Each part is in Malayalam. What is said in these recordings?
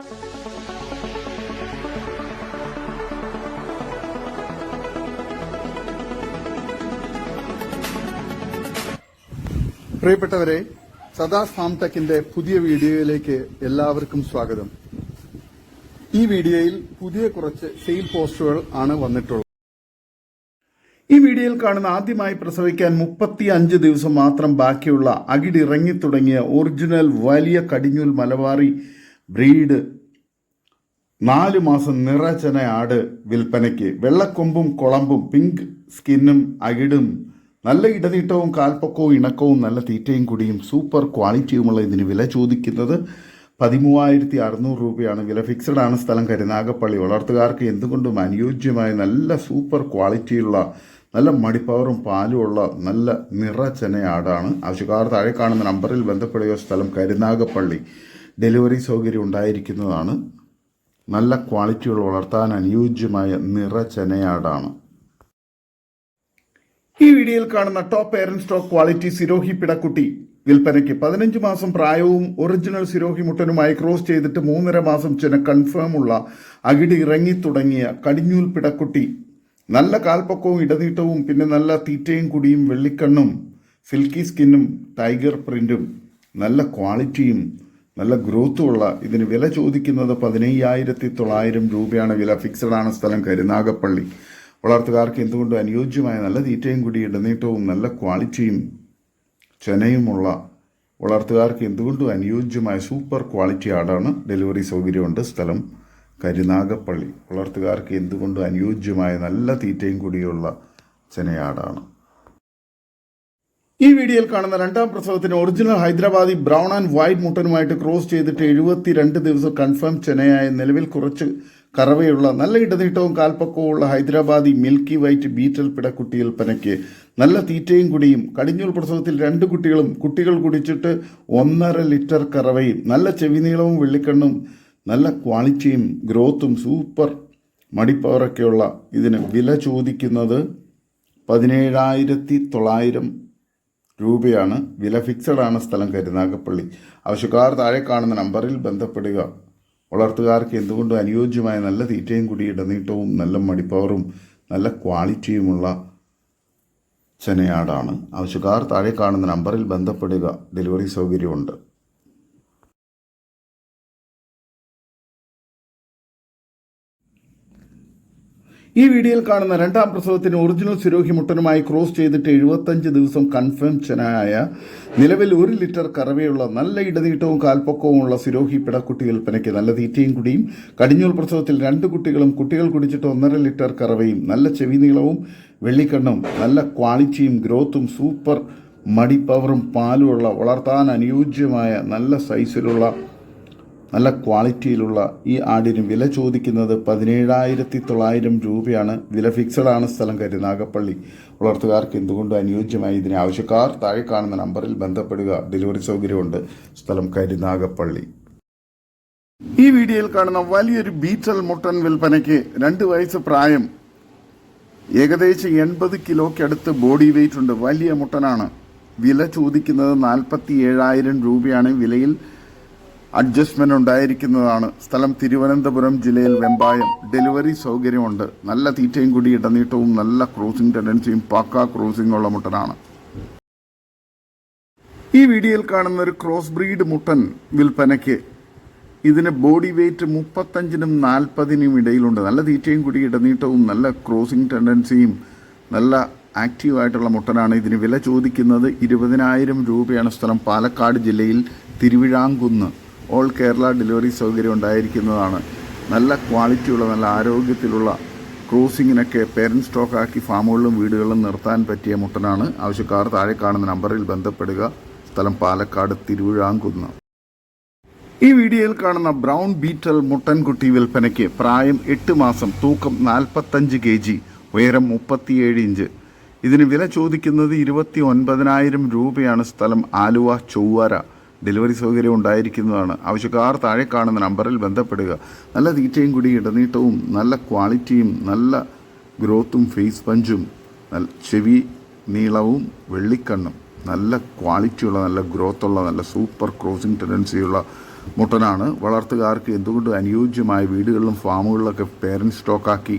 പ്രിയപ്പെട്ടവരെ, സദാസ് ഫാം ടെക്കിന്റെ പുതിയ വീഡിയോയിലേക്ക് എല്ലാവർക്കും സ്വാഗതം. ഈ വീഡിയോയിൽ പുതിയ കുറച്ച് സെയിൽ പോസ്റ്റുകൾ ആണ് വന്നിട്ടുള്ളത്. ഈ വീഡിയോയിൽ കാണുന്ന ആദ്യമായി പ്രസവിക്കാൻ 35 ദിവസം മാത്രം ബാക്കിയുള്ള അകിടിറങ്ങി തുടങ്ങിയ ഒറിജിനൽ വലിയ കടിഞ്ഞൂൽ മലബാറി ബ്രീഡ് 4 മാസം നിറച്ചന ആട് വിൽപ്പനയ്ക്ക്. വെള്ളക്കൊമ്പും കുളമ്പും പിങ്ക് സ്കിന്നും അകിടും നല്ല ഇടനീട്ടവും കാൽപ്പൊക്കവും ഇണക്കവും നല്ല തീറ്റയും കുടിയും സൂപ്പർ ക്വാളിറ്റിയുമുള്ള ഇതിന് വില ചോദിക്കുന്നത് 13,600 രൂപയാണ്. വില ഫിക്സഡ് ആണ്. സ്ഥലം കരുനാഗപ്പള്ളി. വളർത്തുകാർക്ക് എന്തുകൊണ്ടും അനുയോജ്യമായ നല്ല സൂപ്പർ ക്വാളിറ്റിയുള്ള നല്ല മടിപ്പവറും പാലുമുള്ള നല്ല നിറച്ചനയാടാണ്. ആവശ്യക്കാർ താഴെ കാണുന്ന നമ്പറിൽ ബന്ധപ്പെടുക. സ്ഥലം കരുനാഗപ്പള്ളി. ഡെലിവറി സൗകര്യം ഉണ്ടായിരിക്കുന്നതാണ്. നല്ല ക്വാളിറ്റിയുള്ള വളർത്താൻ അനുയോജ്യമായ നിറച്ചനയാടാണ്. ഈ വീഡിയോയിൽ കാണുന്ന top parent stock quality Sirohi പിടക്കുട്ടി വിൽപ്പനയ്ക്ക്. 15 മാസം പ്രായവും ഒറിജിനൽ സിരോഹി മുട്ടനുമായി ക്രോസ് ചെയ്തിട്ട് 3.5 മാസം ചെന കൺഫേം ഉള്ള അകിടി ഇറങ്ങി തുടങ്ങിയ കടിഞ്ഞൂൽ പിടക്കുട്ടി. നല്ല കാൽപ്പൊക്കവും ഇടനീട്ടവും പിന്നെ നല്ല തീറ്റയും കുടിയും വെള്ളിക്കണ്ണും സിൽക്കി സ്കിന്നും ടൈഗർ പ്രിന്റും നല്ല ക്വാളിറ്റിയും നല്ല ഗ്രോത്തുമുള്ള ഇതിന് വില ചോദിക്കുന്നത് 15,900 രൂപയാണ്. വില ഫിക്സഡ് ആണ്. സ്ഥലം കരുനാഗപ്പള്ളി. വളർത്തുകാർക്ക് എന്തുകൊണ്ടും അനുയോജ്യമായ നല്ല തീറ്റയും കൂടി ഇടനീട്ടവും നല്ല ക്വാളിറ്റിയും ചെനയുമുള്ള വളർത്തുകാർക്ക് എന്തുകൊണ്ടും അനുയോജ്യമായ സൂപ്പർ ക്വാളിറ്റി ആടാണ്. ഡെലിവറി സൗകര്യമുണ്ട്. സ്ഥലം കരുനാഗപ്പള്ളി. വളർത്തുകാർക്ക് എന്തുകൊണ്ടും അനുയോജ്യമായ നല്ല തീറ്റയും കൂടിയുള്ള ചെനയാടാണ്. ഈ വീഡിയോയിൽ കാണുന്ന രണ്ടാം പ്രസവത്തിന് original Hyderabadi brown and white മുട്ടനുമായിട്ട് ക്രോസ് ചെയ്തിട്ട് 72 ദിവസം കൺഫേം ചെനയായ നിലവിൽ കുറച്ച് കറവയുള്ള നല്ല ഇടനീട്ടവും കാൽപ്പക്കവും ഉള്ള ഹൈദരാബാദി മിൽക്കി വൈറ്റ് ബീറ്റൽ പിടക്കുട്ടി വിൽപ്പനയ്ക്ക്. നല്ല തീറ്റയും കുടിയും കടിഞ്ഞൂൽ പ്രസവത്തിൽ 2 കുട്ടികളും കുട്ടികൾ കുടിച്ചിട്ട് 1.5 ലിറ്റർ കറവയും നല്ല ചെവിനീളവും വെള്ളിക്കണ്ണും നല്ല ക്വാളിറ്റിയും ഗ്രോത്തും സൂപ്പർ മടിപ്പവറൊക്കെയുള്ള ഇതിന് വില ചോദിക്കുന്നത് 17,900 രൂപയാണ്. വില ഫിക്സഡ് ആണ്. സ്ഥലം കരുനാഗപ്പള്ളി. ആവശ്യക്കാർ താഴെ കാണുന്ന നമ്പറിൽ ബന്ധപ്പെടുക. വളർത്തുകാർക്ക് എന്തുകൊണ്ടും അനുയോജ്യമായ നല്ല തീറ്റയും കൂടി ഇടനീട്ടവും നല്ല മടിപ്പവറും നല്ല ക്വാളിറ്റിയുമുള്ള ചെനയാടാണ്. ആവശ്യക്കാർ താഴെ കാണുന്ന നമ്പറിൽ ബന്ധപ്പെടുക. ഡെലിവറി സൗകര്യമുണ്ട്. ഈ വീഡിയോയിൽ കാണുന്ന രണ്ടാം പ്രസവത്തിന് ഒറിജിനൽ സിരോഹി മുട്ടനുമായി ക്രോസ് ചെയ്തിട്ട് 75 ദിവസം കൺഫേം ചെനയായ നിലവിൽ 1 ലിറ്റർ കറവയുള്ള നല്ല ഇടനീട്ടവും കാൽപ്പൊക്കവുമുള്ള സിരോഹി പിടക്കുട്ടി വിൽപ്പനയ്ക്ക്. നല്ല തീറ്റയും കുടിയും കടിഞ്ഞൂൽ പ്രസവത്തിൽ 2 കുട്ടികളും കുട്ടികൾ കുടിച്ചിട്ട് 1.5 ലിറ്റർ കറവയും നല്ല ചെവിനീളവും വെള്ളിക്കണ്ണും നല്ല ക്വാളിറ്റിയും ഗ്രോത്തും സൂപ്പർ മടിപ്പവറും പാലുമുള്ള വളർത്താൻ അനുയോജ്യമായ നല്ല സൈസിലുള്ള നല്ല ക്വാളിറ്റിയിലുള്ള ഈ ആടിന് വില ചോദിക്കുന്നത് 17,900 രൂപയാണ്. വില ഫിക്സഡ് ആണ്. സ്ഥലം കരുനാഗപ്പള്ളി. വളർത്തുകാർക്ക് എന്തുകൊണ്ടും അനുയോജ്യമായി ഇതിനെ. ആവശ്യക്കാർ താഴെ കാണുന്ന നമ്പറിൽ ബന്ധപ്പെടുക. ഡെലിവറി സൗകര്യമുണ്ട്. സ്ഥലം കരുനാഗപ്പള്ളി. ഈ വീഡിയോയിൽ കാണുന്ന വലിയൊരു ബീറ്റൽ മുട്ടൻ വിൽപ്പനയ്ക്ക്. 2 വയസ്സ് പ്രായം, ഏകദേശം 80 കിലോയ്ക്കടുത്ത് ബോഡി വെയിറ്റ് ഉണ്ട്. വലിയ മുട്ടനാണ്. വില ചോദിക്കുന്നത് 47,000 രൂപയാണ്. വിലയിൽ അഡ്ജസ്റ്റ്മെന്റ് ഉണ്ടായിരിക്കുന്നതാണ്. സ്ഥലം തിരുവനന്തപുരം ജില്ലയിൽ വെമ്പായം. ഡെലിവറി സൗകര്യമുണ്ട്. നല്ല തീറ്റയും കൂടി ഇടനീട്ടവും നല്ല ക്രോസിംഗ് ടെൻഡൻസിയും പക്ക ക്രോസിംഗ് ഉള്ള മുട്ടനാണ്. ഈ വീഡിയോയിൽ കാണുന്ന ഒരു ക്രോസ് ബ്രീഡ് മുട്ടൻ വിൽപ്പനയ്ക്ക്. ഇതിന് ബോഡി വെയിറ്റ് 35-നും 40-നും ഇടയിലുണ്ട്. നല്ല തീറ്റയും കൂടി ഇടനീട്ടവും നല്ല ക്രോസിംഗ് ടെൻഡൻസിയും നല്ല ആക്റ്റീവായിട്ടുള്ള മുട്ടനാണ്. ഇതിന് വില ചോദിക്കുന്നത് 20,000 രൂപയാണ്. സ്ഥലം പാലക്കാട് ജില്ലയിൽ തിരുവിഴാംകുന്ന്. ഓൾ കേരള ഡെലിവറി സൗകര്യം ഉണ്ടായിരിക്കുന്നതാണ്. നല്ല ക്വാളിറ്റിയുള്ള നല്ല ആരോഗ്യത്തിലുള്ള ക്രോസിങ്ങിനൊക്കെ പേരന്റ് സ്റ്റോക്കാക്കി ഫാമുകളിലും വീടുകളിലും നിർത്താൻ പറ്റിയ മുട്ടനാണ്. ആവശ്യക്കാർ താഴെ കാണുന്ന നമ്പറിൽ ബന്ധപ്പെടുക. സ്ഥലം പാലക്കാട് തിരുവിഴാംകുന്ന്. ഈ വീഡിയോയിൽ കാണുന്ന ബ്രൗൺ ബീറ്റൽ മുട്ടൻകുട്ടി വിൽപ്പനയ്ക്ക്. പ്രായം 8 മാസം, തൂക്കം 45 kg, ഉയരം 37 ഇഞ്ച്. ഇതിന് വില ചോദിക്കുന്നത് 29,000 രൂപയാണ്. സ്ഥലം ആലുവ ചൊവ്വര. ഡെലിവറി സൗകര്യം ഉണ്ടായിരിക്കുന്നതാണ്. ആവശ്യക്കാർ താഴെ കാണുന്ന നമ്പറിൽ ബന്ധപ്പെടുക. നല്ല തീറ്റയും കൂടി ഇടനീട്ടവും നല്ല ക്വാളിറ്റിയും നല്ല ഗ്രോത്തും ഫേസ് പഞ്ചും ചെവി നീളവും വെള്ളിക്കണ്ണും നല്ല ക്വാളിറ്റിയുള്ള നല്ല ഗ്രോത്തുള്ള നല്ല സൂപ്പർ ക്രോസിംഗ് ടെൻഡൻസിയുള്ള മുട്ടനാണ്. വളർത്തുകാർക്ക് എന്തുകൊണ്ടും അനുയോജ്യമായ വീടുകളിലും ഫാമുകളിലൊക്കെ പേരൻറ് സ്റ്റോക്കാക്കി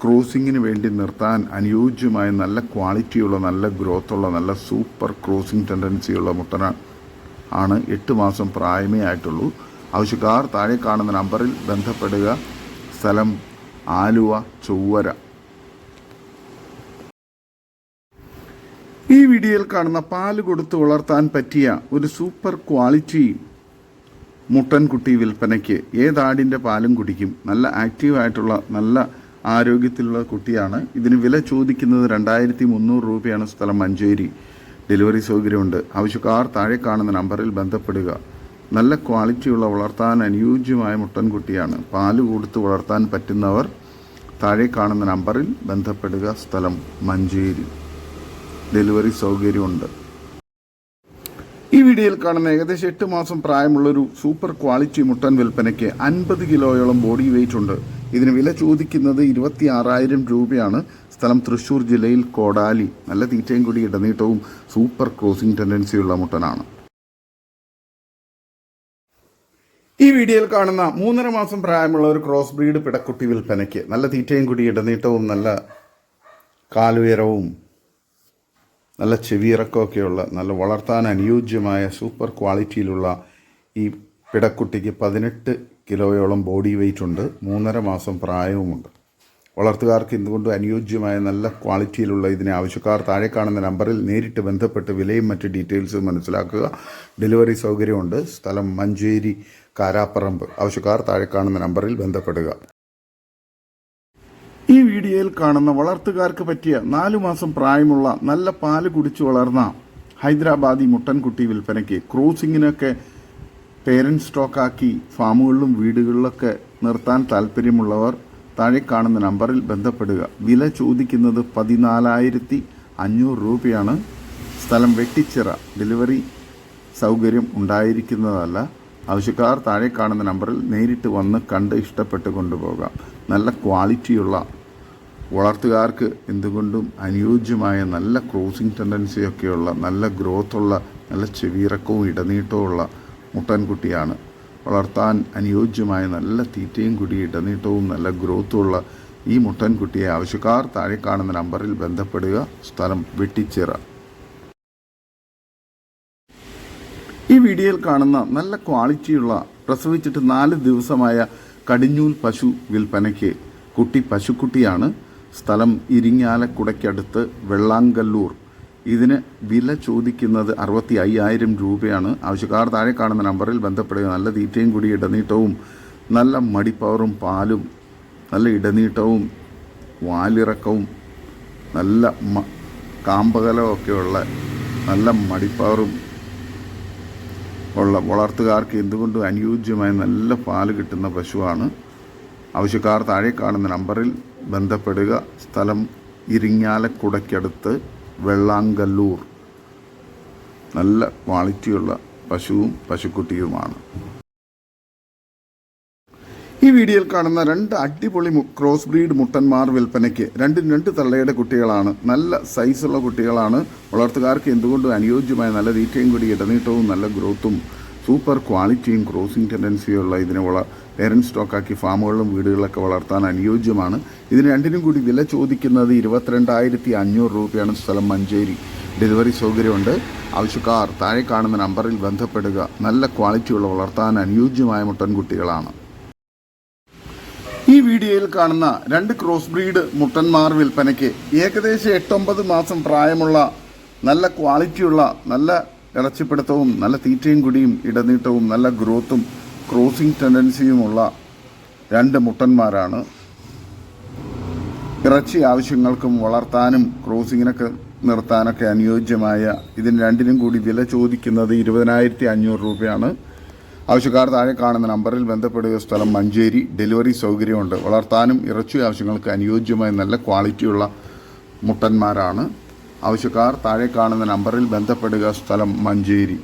ക്രോസിങ്ങിന് വേണ്ടി നിർത്താൻ അനുയോജ്യമായ നല്ല ക്വാളിറ്റിയുള്ള നല്ല ഗ്രോത്തുള്ള നല്ല സൂപ്പർ ക്രോസിംഗ് ടെൻഡൻസിയുള്ള മുട്ടനാണ്. 8 മാസം പ്രായമേ ആയിട്ടുള്ളൂ. ആവശ്യക്കാർ താഴെ കാണുന്ന നമ്പറിൽ ബന്ധപ്പെടുക. സ്ഥലം ആലുവ ചൊവ്വര. ഈ വീഡിയോയിൽ കാണുന്ന പാല് കൊടുത്ത് വളർത്താൻ പറ്റിയ ഒരു സൂപ്പർ ക്വാളിറ്റി മുട്ടൻകുട്ടി വിൽപ്പനയ്ക്ക്. ഏതാടിൻ്റെ പാലും കുടിക്കും. നല്ല ആക്റ്റീവായിട്ടുള്ള നല്ല ആരോഗ്യത്തിലുള്ള കുട്ടിയാണ്. ഇതിന് വില ചോദിക്കുന്നത് 2300 രൂപയാണ്. സ്ഥലം മഞ്ചേരി. ഡെലിവറി സൗകര്യമുണ്ട്. ആവശ്യക്കാർ താഴെ കാണുന്ന നമ്പറിൽ ബന്ധപ്പെടുക. നല്ല ക്വാളിറ്റിയുള്ള വളർത്താൻ അനുയോജ്യമായ മുട്ടൻകുട്ടിയാണ്. പാല് കൊടുത്ത് വളർത്താൻ പറ്റുന്നവർ താഴെ കാണുന്ന നമ്പറിൽ ബന്ധപ്പെടുക. സ്ഥലം മഞ്ചേരി. ഡെലിവറി സൗകര്യമുണ്ട്. ഈ വീഡിയോയിൽ കാണുന്ന ഏകദേശം 8 മാസം പ്രായമുള്ളൊരു സൂപ്പർ ക്വാളിറ്റി മുട്ടൻ വിൽപ്പനയ്ക്ക് 50 കിലോയോളം ബോഡി വെയിറ്റ് ഉണ്ട്. ഇതിന് വില ചോദിക്കുന്നത് 26,000 രൂപയാണ്. സ്ഥലം തൃശ്ശൂർ ജില്ലയിൽ കോടാലി. നല്ല തീറ്റയും കൂടി ഇടനീട്ടവും സൂപ്പർ ക്രോസിംഗ് ടെൻഡൻസിയുള്ള മുട്ടനാണ്. ഈ വീഡിയോയിൽ കാണുന്ന 3.5 മാസം പ്രായമുള്ള ഒരു ക്രോസ് ബ്രീഡ് പിടക്കുട്ടി വിൽപ്പനയ്ക്ക്. നല്ല തീറ്റയും കൂടി ഇടനീട്ടവും നല്ല കാലുയരവും നല്ല ചെവിയിറക്കമൊക്കെയുള്ള നല്ല വളർത്താൻ അനുയോജ്യമായ സൂപ്പർ ക്വാളിറ്റിയിലുള്ള ഈ പിടക്കുട്ടിക്ക് 18 കിലോയോളം ബോഡി വെയിറ്റ് ഉണ്ട്. 3.5 മാസം പ്രായവുമുണ്ട്. വളർത്തുകാർക്ക് എന്തുകൊണ്ടും അനുയോജ്യമായ നല്ല ക്വാളിറ്റിയിലുള്ള ഇതിനെ ആവശ്യക്കാർ താഴെ കാണുന്ന നമ്പറിൽ നേരിട്ട് ബന്ധപ്പെട്ട് വിലയും മറ്റ് ഡീറ്റെയിൽസും മനസ്സിലാക്കുക. ഡെലിവറി സൗകര്യമുണ്ട്. സ്ഥലം മഞ്ചേരി കാരാപ്പറമ്പ്. ആവശ്യക്കാർ താഴെ കാണുന്ന നമ്പറിൽ ബന്ധപ്പെടുക. ഈ വീഡിയോയിൽ കാണുന്ന വളർത്തുകാർക്ക് പറ്റിയ 4 മാസം പ്രായമുള്ള നല്ല പാല് കുടിച്ചു വളർന്ന ഹൈദരാബാദി മുട്ടൻകുട്ടി വിൽപ്പനയ്ക്ക്. ക്രോസിങ്ങിനൊക്കെ പേരൻറ് സ്റ്റോക്കാക്കി ഫാമുകളിലും വീടുകളിലൊക്കെ നിർത്താൻ താല്പര്യമുള്ളവർ താഴെ കാണുന്ന നമ്പറിൽ ബന്ധപ്പെടുക. വില ചോദിക്കുന്നത് 14,500 രൂപയാണ്. സ്ഥലം വെട്ടിച്ചിറ. ഡെലിവറി സൗകര്യം ഉണ്ടായിരിക്കുന്നതല്ല. ആവശ്യക്കാർ താഴെ കാണുന്ന നമ്പറിൽ നേരിട്ട് വന്ന് കണ്ട് ഇഷ്ടപ്പെട്ട് കൊണ്ടുപോകാം. നല്ല ക്വാളിറ്റിയുള്ള വളർത്തുകാർക്ക് എന്തുകൊണ്ടും അനുയോജ്യമായ നല്ല ക്രോസിംഗ് ടെൻഡൻസിയൊക്കെയുള്ള നല്ല ഗ്രോത്തുള്ള നല്ല ചെവിയിറക്കവും ഇടനീട്ടവുമുള്ള മുട്ടൻകുട്ടിയാണ്. വളർത്താൻ അനുയോജ്യമായ നല്ല തീറ്റയും കൂടി ഇടനീട്ടവും നല്ല ഗ്രോത്തുമുള്ള ഈ മുട്ടൻകുട്ടിയെ ആവശ്യക്കാർ താഴെ കാണുന്ന നമ്പറിൽ ബന്ധപ്പെടുക. സ്ഥലം വെട്ടിച്ചിറ. ഈ വീഡിയോയിൽ കാണുന്ന നല്ല ക്വാളിറ്റിയുള്ള പ്രസവിച്ചിട്ട് 4 ദിവസമായ കടിഞ്ഞൂൽ പശു വിൽപ്പനയ്ക്ക്. കുട്ടി പശുക്കുട്ടിയാണ്. സ്ഥലം ഇരിങ്ങാലക്കുടയ്ക്കടുത്ത് വെള്ളാങ്കല്ലൂർ. ഇതിന് വില ചോദിക്കുന്നത് 65,000 രൂപയാണ്. ആവശ്യക്കാർ താഴെ കാണുന്ന നമ്പറിൽ ബന്ധപ്പെടുക. നല്ല തീറ്റയും കൂടി ഇടനീട്ടവും നല്ല മടിപ്പവറും പാലും നല്ല ഇടനീട്ടവും വാലിറക്കവും നല്ല കാമ്പകലമൊക്കെയുള്ള നല്ല മടിപ്പവറും ഉള്ള വളർത്തുകാർക്ക് എന്തുകൊണ്ടും അനുയോജ്യമായ നല്ല പാല് കിട്ടുന്ന പശുവാണ്. ആവശ്യക്കാർ താഴെ കാണുന്ന നമ്പറിൽ ബന്ധപ്പെടുക. സ്ഥലം ഇരിങ്ങാലക്കുടയ്ക്കടുത്ത് വെള്ളാങ്കല്ലൂർ. നല്ല ക്വാളിറ്റിയുള്ള പശുവും പശുക്കുട്ടിയുമാണ്. ഈ വീഡിയോയിൽ കാണുന്ന 2 അടിപൊളി ക്രോസ് ബ്രീഡ് മുട്ടന്മാർ വിൽപ്പനയ്ക്ക്. 2 തള്ളയുടെ കുട്ടികളാണ്. നല്ല സൈസുള്ള കുട്ടികളാണ്. വളർത്തുകാർക്ക് എന്തുകൊണ്ടും അനുയോജ്യമായ നല്ല തീറ്റയും കൂടി ഇടനീട്ടവും നല്ല ഗ്രോത്തും സൂപ്പർ ക്വാളിറ്റിയും ക്രോസിംഗ് ടെൻഡൻസിയുള്ള ഇതിനെ പേരൻറ് സ്റ്റോക്കാക്കി ഫാമുകളിലും വീടുകളിലൊക്കെ വളർത്താൻ അനുയോജ്യമാണ്. ഇതിന് 2 കൂടി വില ചോദിക്കുന്നത് 22,500 രൂപയാണ്. സ്ഥലം മഞ്ചേരി. ഡെലിവറി സൗകര്യമുണ്ട്. ആവശ്യക്കാർ താഴെ കാണുന്ന നമ്പറിൽ ബന്ധപ്പെടുക. നല്ല ക്വാളിറ്റിയുള്ള വളർത്താൻ അനുയോജ്യമായ മുട്ടൻകുട്ടികളാണ്. ഈ വീഡിയോയിൽ കാണുന്ന 2 ക്രോസ് ബ്രീഡ് മുട്ടന്മാർ വിൽപ്പനയ്ക്ക്. ഏകദേശം 8-9 മാസം പ്രായമുള്ള നല്ല ക്വാളിറ്റിയുള്ള നല്ല ഇറച്ചിപ്പിടുത്തവും നല്ല തീറ്റയും കുടിയും ഇടനീട്ടവും നല്ല ഗ്രോത്തും ക്രോസിംഗ് ടെൻഡൻസിയുമുള്ള 2 മുട്ടന്മാരാണ്. ഇറച്ചി ആവശ്യങ്ങൾക്കും വളർത്താനും ക്രോസിങ്ങിനൊക്കെ നിർത്താനൊക്കെ അനുയോജ്യമായ ഇതിന് 2 കൂടി വില ചോദിക്കുന്നത് 20,500 രൂപയാണ്. ആവശ്യക്കാർ താഴെ കാണുന്ന നമ്പറിൽ ബന്ധപ്പെടുക. സ്ഥലം മഞ്ചേരി. ഡെലിവറി സൗകര്യമുണ്ട്. വളർത്താനും ഇറച്ചി ആവശ്യങ്ങൾക്ക് അനുയോജ്യമായ നല്ല ക്വാളിറ്റിയുള്ള മുട്ടന്മാരാണ്. ആവശ്യക്കാർ താഴെ കാണുന്ന നമ്പറിൽ ബന്ധപ്പെടുക. സ്ഥലം മഞ്ചേരി.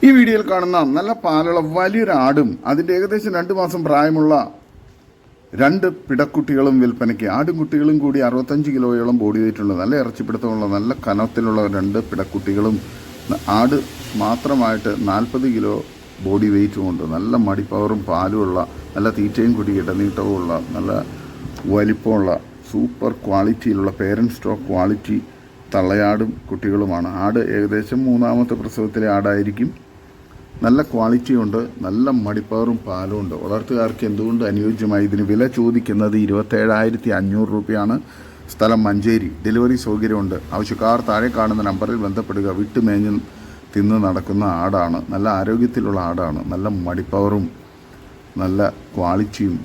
ഈ വീഡിയോയിൽ കാണുന്ന നല്ല പാലുള്ള വലിയൊരു ആടും അതിൻ്റെ ഏകദേശം 2 മാസം പ്രായമുള്ള 2 പിടക്കുട്ടികളും വിൽപ്പനയ്ക്ക്. ആടും കുട്ടികളും കൂടി 65 കിലോയോളം ബോഡി വെയിറ്റുള്ള നല്ല ഇറച്ചിപ്പിടുത്തമുള്ള നല്ല കനത്തിലുള്ള 2 പിടക്കുട്ടികളും ആട് മാത്രമായിട്ട് 40 കിലോ ബോഡി വെയ്റ്റും ഉണ്ട്. നല്ല മടിപ്പവറും പാലുമുള്ള, നല്ല തീറ്റയും കൂടി ഇടനീട്ടവുമുള്ള, നല്ല വലിപ്പമുള്ള, സൂപ്പർ ക്വാളിറ്റിയിലുള്ള പേരൻറ് സ്റ്റോക്ക് ക്വാളിറ്റി തള്ളയാടും കുട്ടികളുമാണ്. ആട് ഏകദേശം 3ാമത്തെ പ്രസവത്തിലെ ആടായിരിക്കും. നല്ല ക്വാളിറ്റിയുണ്ട്, നല്ല മടിപ്പവറും പാലും ഉണ്ട്. വളർത്തുകാർക്ക് എന്തുകൊണ്ട് അനുയോജ്യമായി. ഇതിന് വില ചോദിക്കുന്നത് 27,500 രൂപയാണ്. സ്ഥലം മഞ്ചേരി. ഡെലിവറി സൗകര്യമുണ്ട്. ആവശ്യക്കാർ താഴെ കാണുന്ന നമ്പറിൽ ബന്ധപ്പെടുക. വിട്ടുമേഞ്ഞ് തിന്ന് നടക്കുന്ന ആടാണ്. നല്ല ആരോഗ്യത്തിലുള്ള ആടാണ്. നല്ല മടിപ്പവറും നല്ല ക്വാളിറ്റിയും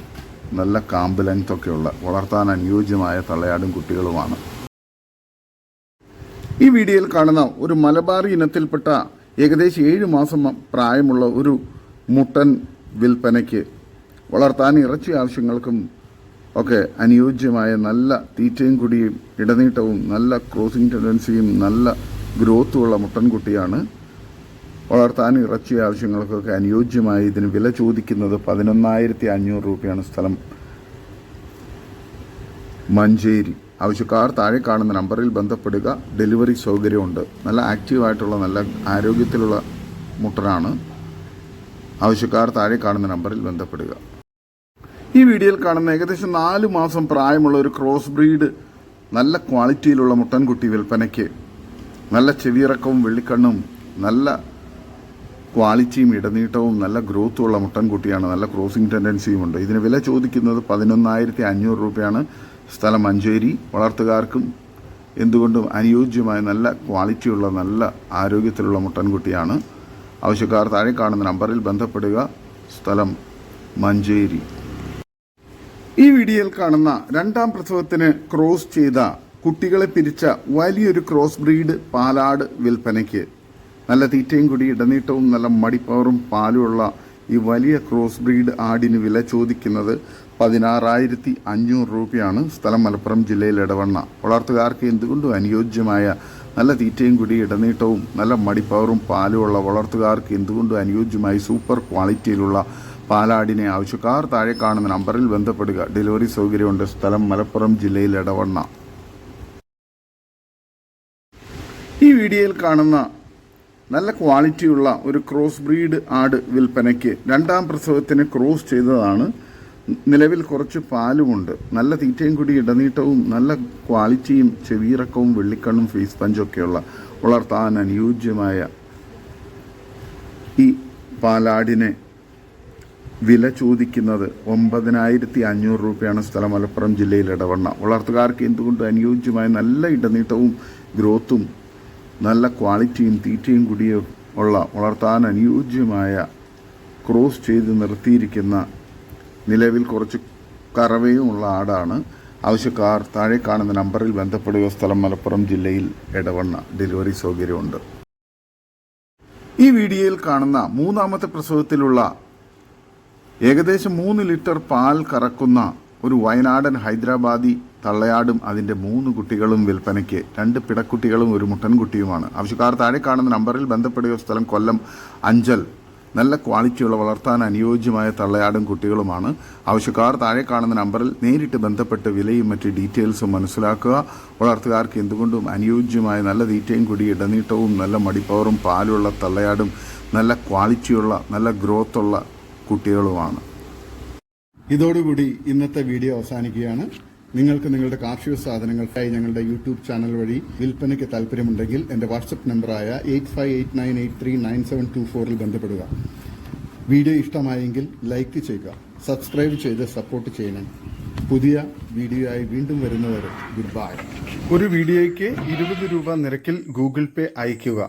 നല്ല കാമ്പ് ലെങ്ത്തൊക്കെയുള്ള വളർത്താൻ അനുയോജ്യമായ തള്ളയാടും കുട്ടികളുമാണ്. ഈ വീഡിയോയിൽ കാണുന്ന ഒരു മലബാറി ഇനത്തിൽപ്പെട്ട ഏകദേശം 7 മാസം പ്രായമുള്ള ഒരു മുട്ടൻ വിൽപ്പനയ്ക്ക് വളർത്താൻ ഇറച്ചി ആവശ്യങ്ങൾക്കും ഒക്കെ അനുയോജ്യമായ നല്ല തീറ്റയും കുടിയും ഇടനീട്ടവും നല്ല ക്രോസിംഗ് ടെൻഡൻസിയും നല്ല ഗ്രോത്തുമുള്ള മുട്ടൻകുട്ടിയാണ്. വളർത്താൻ ഇറച്ചി ആവശ്യങ്ങൾക്കൊക്കെ അനുയോജ്യമായി. ഇതിന് വില ചോദിക്കുന്നത് 11,500 രൂപയാണ്. സ്ഥലം മഞ്ചേരി. ആവശ്യക്കാർ താഴെ കാണുന്ന നമ്പറിൽ ബന്ധപ്പെടുക. ഡെലിവറി സൗകര്യമുണ്ട്. നല്ല ആക്റ്റീവായിട്ടുള്ള നല്ല ആരോഗ്യത്തിലുള്ള മുട്ടനാണ്. ആവശ്യക്കാർ താഴെ കാണുന്ന നമ്പറിൽ ബന്ധപ്പെടുക. ഈ വീഡിയോയിൽ കാണുന്ന ഏകദേശം 4 മാസം പ്രായമുള്ള ഒരു ക്രോസ് ബ്രീഡ് നല്ല ക്വാളിറ്റിയിലുള്ള മുട്ടൻകുട്ടി വിൽപ്പനയ്ക്ക്. നല്ല ചെവിയിറക്കവും വെള്ളിക്കണ്ണും നല്ല ക്വാളിറ്റിയും ഇടനീട്ടവും നല്ല ഗ്രോത്തുമുള്ള മുട്ടൻകുട്ടിയാണ്. നല്ല ക്രോസിംഗ് ടെൻഡൻസിയും ഉണ്ട്. ഇതിന് വില ചോദിക്കുന്നത് 11,500 രൂപയാണ്. സ്ഥലം മഞ്ചേരി. വളർത്തുകാർക്കും എന്തുകൊണ്ടും അനുയോജ്യമായ നല്ല ക്വാളിറ്റിയുള്ള നല്ല ആരോഗ്യത്തിലുള്ള മുട്ടൻകുട്ടിയാണ്. ആവശ്യക്കാർ താഴെ കാണുന്ന നമ്പറിൽ ബന്ധപ്പെടുക. സ്ഥലം മഞ്ചേരി. ഈ വീഡിയോയിൽ കാണുന്ന 2ാം പ്രസവത്തിന് ക്രോസ് ചെയ്ത കുട്ടികളെ പിരിച്ച വലിയൊരു ക്രോസ് ബ്രീഡ് പാലാട് വിൽപ്പനയ്ക്ക്. നല്ല തീറ്റയും കൂടി ഇടനീട്ടവും നല്ല മടിപ്പവറും പാലുമുള്ള ഈ വലിയ ക്രോസ് ബ്രീഡ് ആടിന് വില ചോദിക്കുന്നത് 16,500 രൂപയാണ്. സ്ഥലം മലപ്പുറം ജില്ലയിൽ എടവണ്ണ. വളർത്തുകാർക്ക് എന്തുകൊണ്ടും അനുയോജ്യമായ നല്ല തീറ്റയും കൂടി ഇടനീട്ടവും നല്ല മടിപ്പവറും പാലുമുള്ള വളർത്തുകാർക്ക് എന്തുകൊണ്ടും അനുയോജ്യമായി സൂപ്പർ ക്വാളിറ്റിയിലുള്ള പാലാടിനെ ആവശ്യക്കാർ താഴെ കാണുന്ന നമ്പറിൽ ബന്ധപ്പെടുക. ഡെലിവറി സൗകര്യമുണ്ട്. സ്ഥലം മലപ്പുറം ജില്ലയിൽ എടവണ്ണ. ഈ വീഡിയോയിൽ കാണുന്ന നല്ല ക്വാളിറ്റിയുള്ള ഒരു ക്രോസ് ബ്രീഡ് ആട് വിൽപ്പനയ്ക്ക്. 2ാം പ്രസവത്തിന് ക്രോസ് ചെയ്തതാണ്. നിലവിൽ കുറച്ച് പാലുമുണ്ട്. നല്ല തീറ്റയും കൂടി ഇടനീട്ടവും നല്ല ക്വാളിറ്റിയും ചെവിയിറക്കവും വെള്ളിക്കണ്ണും ഫേസ് പഞ്ചൊക്കെയുള്ള വളർത്താൻ അനുയോജ്യമായ ഈ പാലാടിനെ വില ചോദിക്കുന്നത് 9,500 രൂപയാണ്. സ്ഥലം മലപ്പുറം ജില്ലയിൽ എടവണ്ണ. വളർത്തുകാർക്ക് എന്തുകൊണ്ട് അനുയോജ്യമായ നല്ല ഇടനീട്ടവും ഗ്രോത്തും നല്ല ക്വാളിറ്റിയും തീറ്റയും കൂടിയും ഉള്ള വളർത്താൻ അനുയോജ്യമായ ക്രോസ് ചെയ്ത് നിർത്തിയിരിക്കുന്ന നിലവിൽ കുറച്ച് കറവയും ഉള്ള ആടാണ്. ആവശ്യക്കാർ താഴെ കാണുന്ന നമ്പറിൽ ബന്ധപ്പെടുക. സ്ഥലം മലപ്പുറം ജില്ലയിൽ എടവണ്ണ. ഡെലിവറി സൗകര്യമുണ്ട്. ഈ വീഡിയോയിൽ കാണുന്ന 3ാമത്തെ പ്രസവത്തിലുള്ള ഏകദേശം 3 ലിറ്റർ പാൽ കറക്കുന്ന ഒരു വയനാടൻ ഹൈദരാബാദി തള്ളയാടും അതിൻ്റെ 3 കുട്ടികളും വിൽപ്പനയ്ക്ക്. 2 പിടക്കുട്ടികളും ഒരു മുട്ടൻകുട്ടിയുമാണ്. ആവശ്യക്കാർ താഴെ കാണുന്ന നമ്പറിൽ ബന്ധപ്പെടുക. സ്ഥലം കൊല്ലം അഞ്ചൽ. നല്ല ക്വാളിറ്റിയുള്ള വളർത്താൻ അനുയോജ്യമായ തള്ളയാടും കുട്ടികളുമാണ്. ആവശ്യക്കാർ താഴെ കാണുന്ന നമ്പറിൽ നേരിട്ട് ബന്ധപ്പെട്ട് വിലയും മറ്റ് ഡീറ്റെയിൽസും മനസ്സിലാക്കുക. വളർത്തുകാർക്ക് എന്തുകൊണ്ടും അനുയോജ്യമായ നല്ല തീറ്റയും കൂടി ഇടനീട്ടവും നല്ല മടിപ്പവറും പാലുള്ള തള്ളയാടും നല്ല ക്വാളിറ്റിയുള്ള നല്ല ഗ്രോത്തുള്ള കുട്ടികളുമാണ്. ഇതോടുകൂടി ഇന്നത്തെ വീഡിയോ അവസാനിക്കുകയാണ്. നിങ്ങൾക്ക് നിങ്ങളുടെ കാർഷിക സാധനങ്ങൾക്കായി ഞങ്ങളുടെ യൂട്യൂബ് ചാനൽ വഴി വിൽപ്പനയ്ക്ക് താല്പര്യമുണ്ടെങ്കിൽ എൻ്റെ വാട്സപ്പ് നമ്പറായ 8589839724 ബന്ധപ്പെടുക. വീഡിയോ ഇഷ്ടമായെങ്കിൽ ലൈക്ക് ചെയ്യുക, സബ്സ്ക്രൈബ് ചെയ്ത് സപ്പോർട്ട് ചെയ്യണം. പുതിയ വീഡിയോയായി വീണ്ടും വരുന്നവരെ ഗുഡ് ബൈ. ഒരു വീഡിയോയ്ക്ക് 20 രൂപ നിരക്കിൽ ഗൂഗിൾ പേ അയയ്ക്കുക.